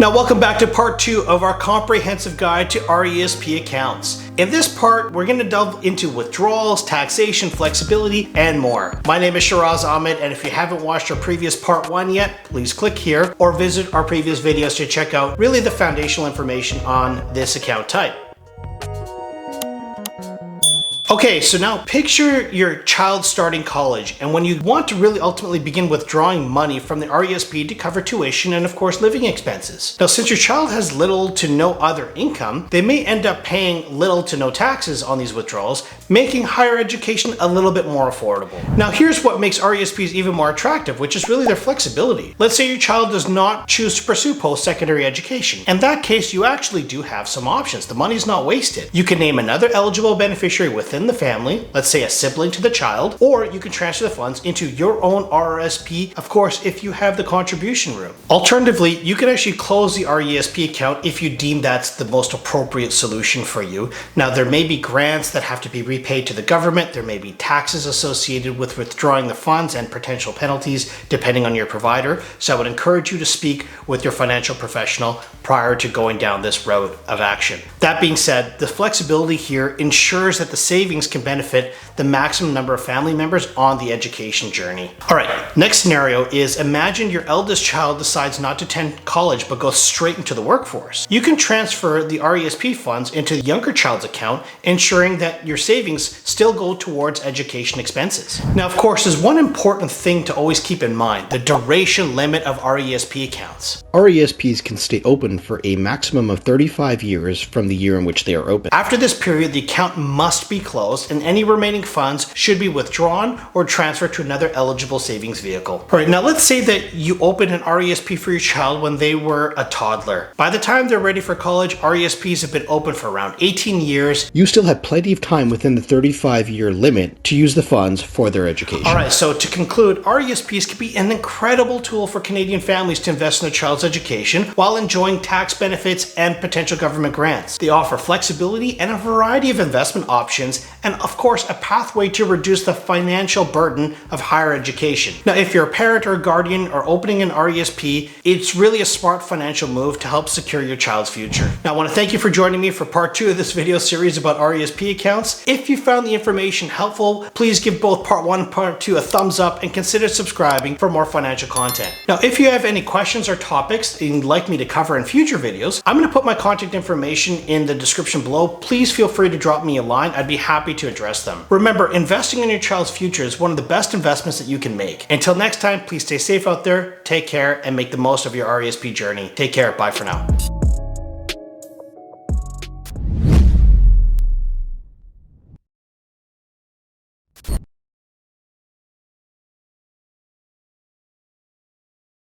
Now welcome back to part 2 of our comprehensive guide to RESP accounts. In this part, we're going to delve into withdrawals, taxation, flexibility, and more. My name is Shiraz Ahmed, and if you haven't watched our previous part 1 yet, please click here or visit our previous videos to check out really the foundational information on this account type. Okay, so now picture your child starting college, and when you want to really ultimately begin withdrawing money from the RESP to cover tuition and of course living expenses. Now since your child has little to no other income, they may end up paying little to no taxes on these withdrawals, making higher education a little bit more affordable. Now here's what makes RESPs even more attractive, which is really their flexibility. Let's say your child does not choose to pursue post-secondary education. In that case, you actually do have some options. The money's not wasted. You can name another eligible beneficiary within the family, let's say a sibling to the child, or you can transfer the funds into your own RRSP, of course, if you have the contribution room. Alternatively, you can actually close the RESP account if you deem that's the most appropriate solution for you. Now, there may be grants that have to be repaid to the government, there may be taxes associated with withdrawing the funds and potential penalties depending on your provider, so I would encourage you to speak with your financial professional prior to going down this route of action. That being said, the flexibility here ensures that the savings can benefit the maximum number of family members on the education journey. All right, next scenario is imagine your eldest child decides not to attend college but goes straight into the workforce. You can transfer the RESP funds into the younger child's account, ensuring that your savings still go towards education expenses. Now, of course, there's one important thing to always keep in mind: the duration limit of RESP accounts. RESPs can stay open for a maximum of 35 years from the year in which they are open. After this period, the account must be closed and any remaining funds should be withdrawn or transferred to another eligible savings vehicle. All right, now let's say that you open an RESP for your child when they were a toddler. By the time they're ready for college, RESPs have been open for around 18 years. You still have plenty of time within the 35-year limit to use the funds for their education. All right, so to conclude, RESPs can be an incredible tool for Canadian families to invest in their child's education while enjoying tax benefits and potential government grants. They offer flexibility and a variety of investment options, and of course a pathway to reduce the financial burden of higher education. Now if you're a parent or a guardian or opening an RESP, it's really a smart financial move to help secure your child's future. Now I want to thank you for joining me for part 2 of this video series about RESP accounts. If you found the information helpful, please give both part 1 and part 2 a thumbs up and consider subscribing for more financial content. Now if you have any questions or topics that you'd like me to cover in future videos, I'm going to put my contact information in the description below. Please feel free to drop me a line. I'd be happy to address them. Remember, investing in your child's future is one of the best investments that you can make. Until next time, please stay safe out there, take care, and make the most of your RESP journey. Take care. Bye for now.